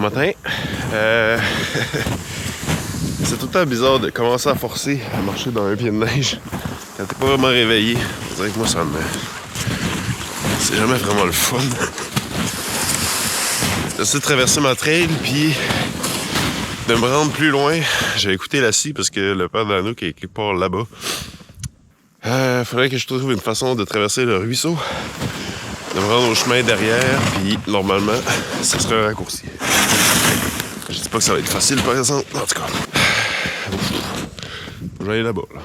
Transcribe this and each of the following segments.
matin. C'est tout le temps bizarre de commencer à forcer à marcher dans un pied de neige quand t'es pas vraiment réveillé. On dirait que moi, c'est jamais vraiment le fun. J'essaie de traverser ma trail, puis de me rendre plus loin. J'ai écouté la scie parce que le père d'Anouk est quelque part là-bas. Faudrait que je trouve une façon de traverser le ruisseau, de me rendre au chemin derrière, puis normalement, ça serait un raccourci. Je dis pas que ça va être facile, par exemple. En tout cas, je vais aller là-bas, là.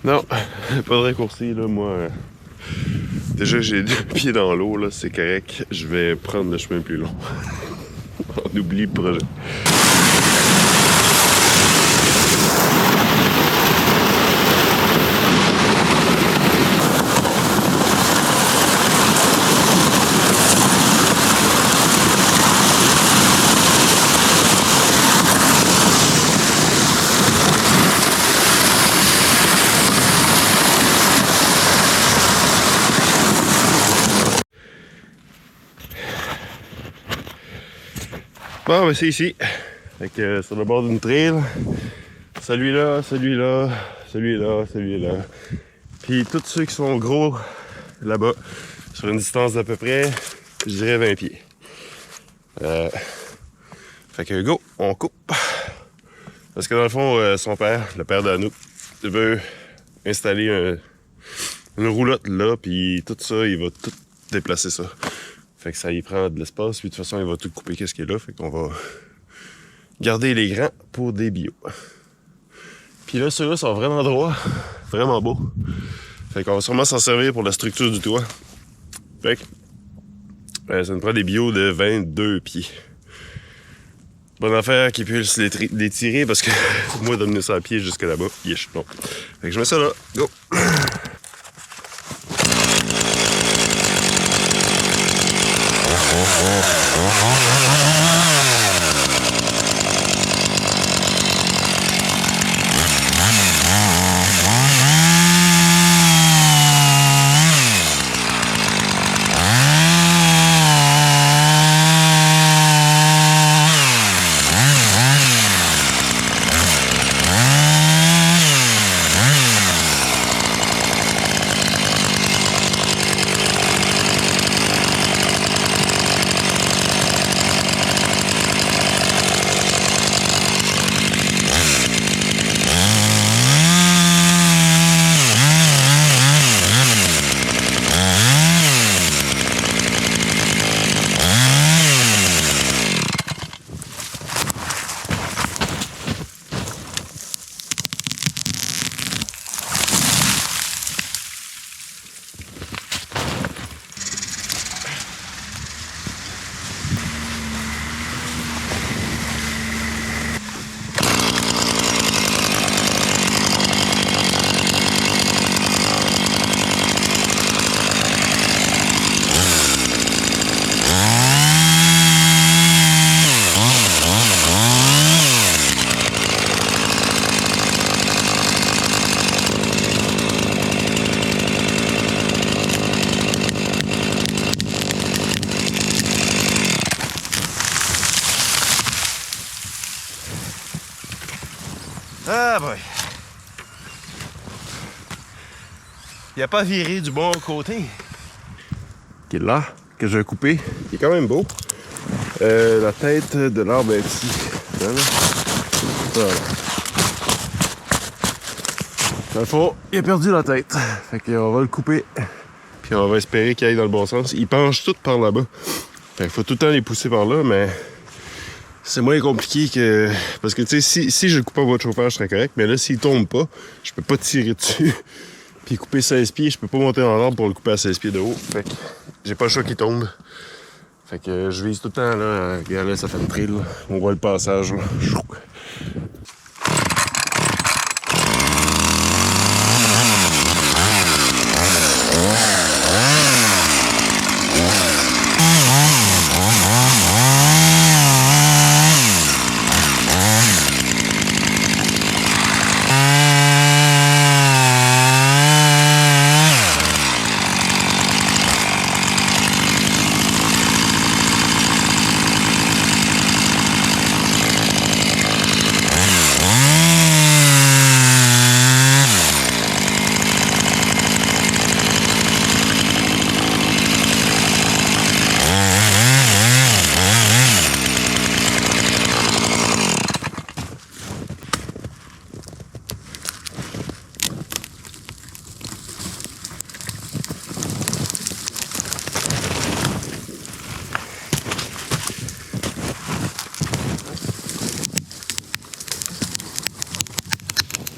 Non, pas de raccourci, là, moi. Déjà, j'ai 2 pieds dans l'eau, là, c'est correct. Je vais prendre le chemin plus long. On oublie le projet. Bon, ben c'est ici. Fait que sur le bord d'une trail. Celui-là, celui-là, celui-là, celui-là. Puis tous ceux qui sont gros là-bas, sur une distance d'à peu près, je dirais 20 pieds. Fait que go, on coupe. Parce que dans le fond, son père, le père d'Anouk, veut installer une roulotte là, puis tout ça, il va tout déplacer ça. Fait que ça y prend de l'espace, puis de toute façon, il va tout couper qu'est-ce qu'il y a là. Fait qu'on va garder les grands pour des bio. Puis là, ceux-là sont vraiment droits, vraiment beaux. Fait qu'on va sûrement s'en servir pour la structure du toit. Fait que ça nous prend des bio de 22 pieds. Bonne affaire qu'ils puissent les tirer parce que moi, d'amener ça à pied jusque là-bas, yesh, non. Fait que je mets ça là, go! Ah boy! Il a pas viré du bon côté. Qui est là, que j'ai coupé. Il est quand même beau. La tête de l'arbre est ici. Voilà. Dans le fond, il a perdu la tête. Fait qu'on va le couper. Puis on va espérer qu'il aille dans le bon sens. Il penche tout par là-bas. Fait qu'il faut tout le temps les pousser par là, mais c'est moins compliqué que... Parce que, tu sais, si je le coupe en voie de chauffage, je serais correct. Mais là, s'il tombe pas, je peux pas tirer dessus. Puis couper 16 pieds, je peux pas monter dans l'arbre pour le couper à 16 pieds de haut. Fait que j'ai pas le choix qu'il tombe. Fait que je vise tout le temps, là. Regarde, là, ça fait une trail, là. On voit le passage, là.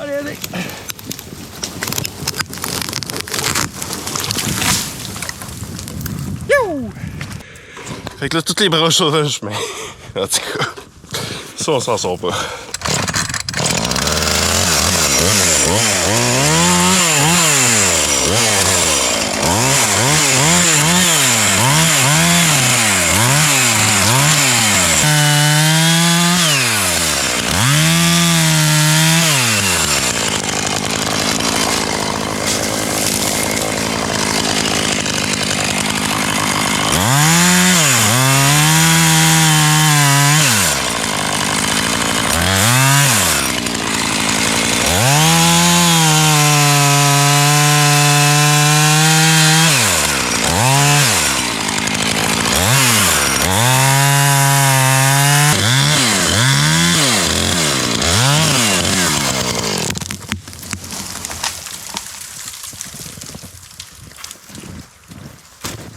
Allez, allez! Youhou! Fait que là, toutes les branches sont dans le chemin. En tout cas, ça, on s'en sort pas.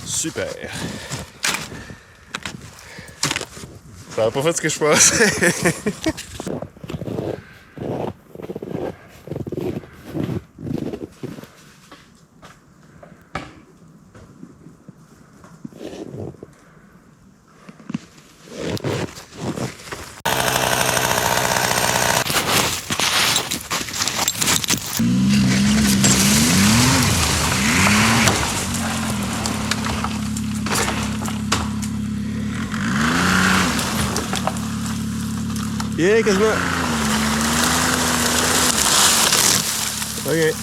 Super. Ça n'a pas fait ce que je pensais. Yeah, quasiment. OK.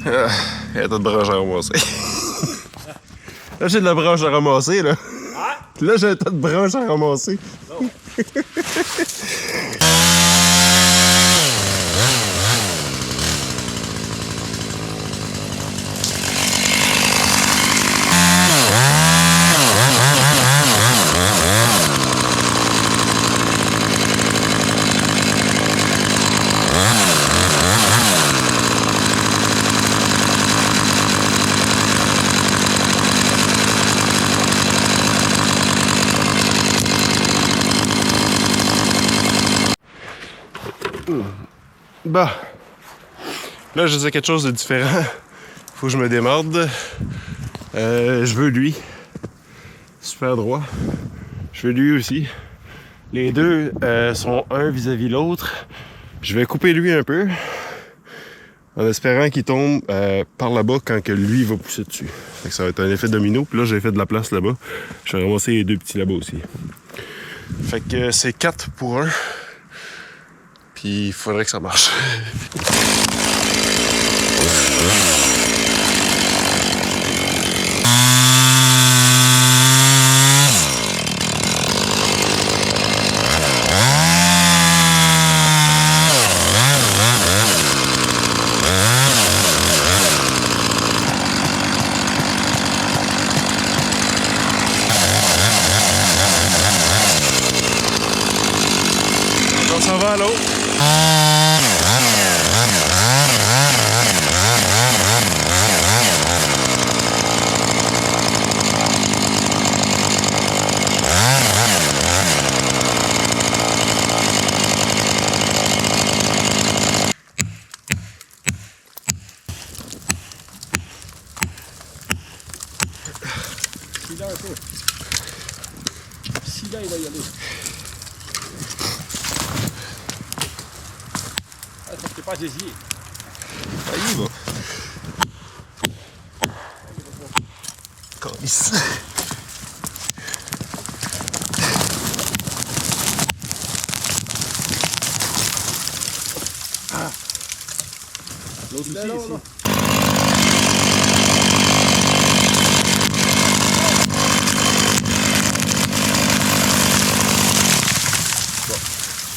Il y a tas de branches à ramasser. Là, j'ai de la branche à ramasser, là. Ah? Là, j'ai un tas de branches à ramasser. Non. Bah, là je sais quelque chose de différent. Faut que je me démorde. Je veux lui. Super droit. Je veux lui aussi. Les deux sont un vis-à-vis l'autre. Je vais couper lui un peu. En espérant qu'il tombe par là-bas quand que lui va pousser dessus. Fait que ça va être un effet domino. Puis là j'ai fait de la place là-bas. Je vais ramasser les deux petits là-bas aussi. Fait que c'est 4 pour 1. Puis il faudrait que ça marche. On s'en va à l'eau. Celui-là un peu. Celui-là, il va y aller. Ah, ça ne pas désier. Ah, il y va. Calice. Ah. L'autre ici, ici.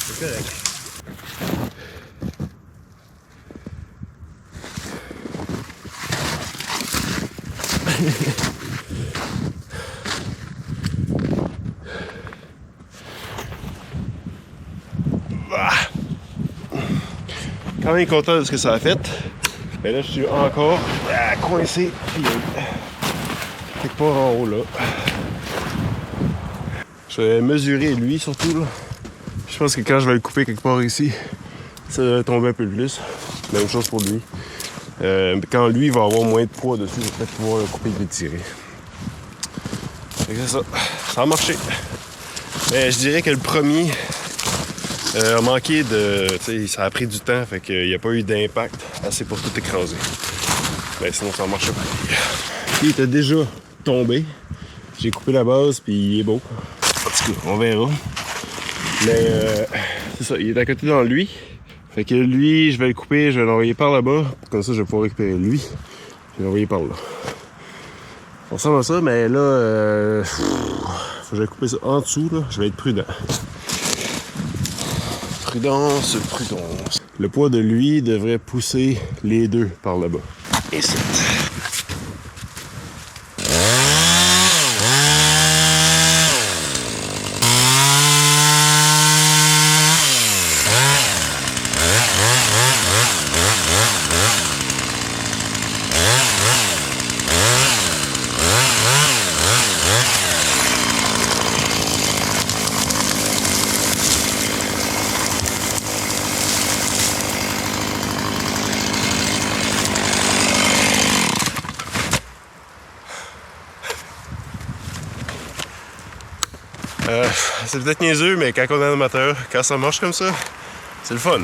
C'est correct. Quand même content de ce que ça a fait. Mais là, je suis encore coincé. Quelque part en haut là. Je vais mesurer lui surtout là. Je pense que quand je vais le couper quelque part ici, ça va tomber un peu plus. Même chose pour lui. Quand lui va avoir moins de poids dessus, je vais peut-être pouvoir le couper et le tirer. Fait que c'est ça. Ça a marché. Mais je dirais que le premier a manqué de. Tu sais, ça a pris du temps, fait qu'il n'y a pas eu d'impact assez pour tout écraser. Mais sinon, ça a marché pareil. Il était déjà tombé. J'ai coupé la base, puis il est beau. En tout cas, on verra. Mais c'est ça, il est à côté dans lui. Fait que lui, je vais le couper, je vais l'envoyer par là-bas. Comme ça, je vais pouvoir récupérer lui. Je vais l'envoyer par là. On ressemble à ça, mais là, faut que je vais couper ça en dessous, là. Je vais être prudent. Prudence, prudence. Le poids de lui devrait pousser les deux par là-bas. Et c'est... c'est peut-être niaiseux, mais quand on est amateur, quand ça marche comme ça, c'est le fun.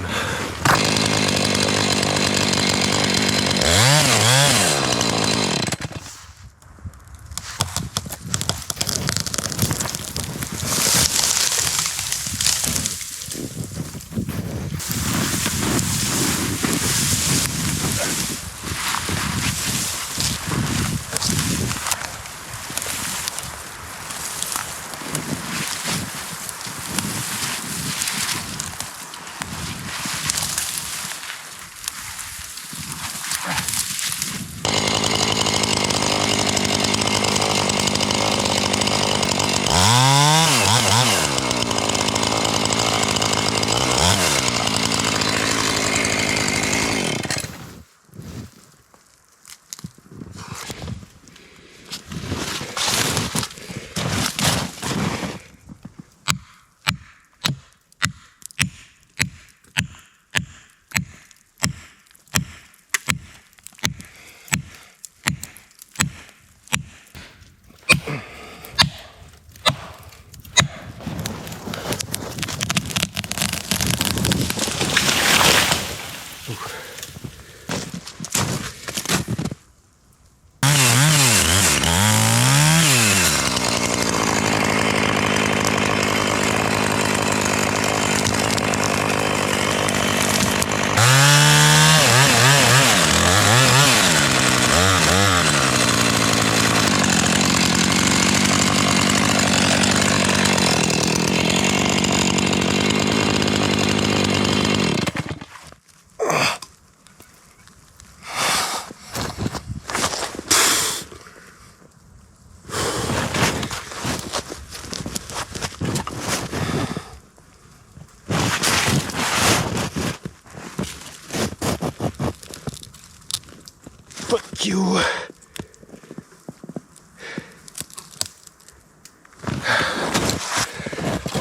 Fuck you.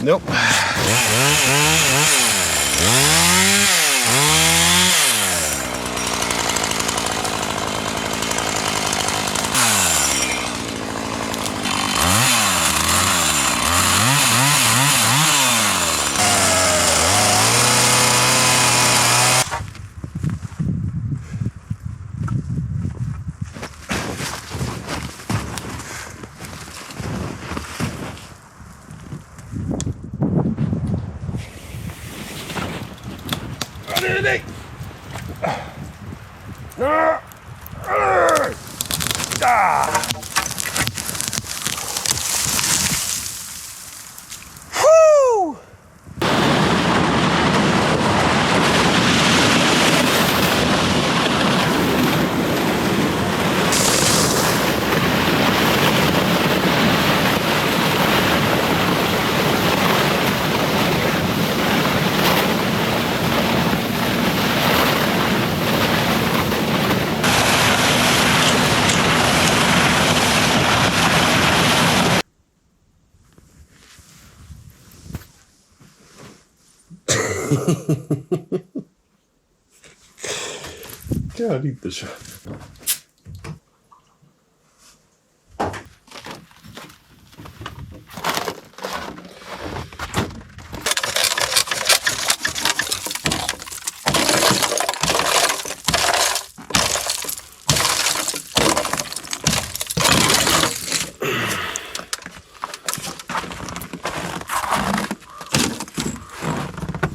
Nope. Allez, Calique de chat.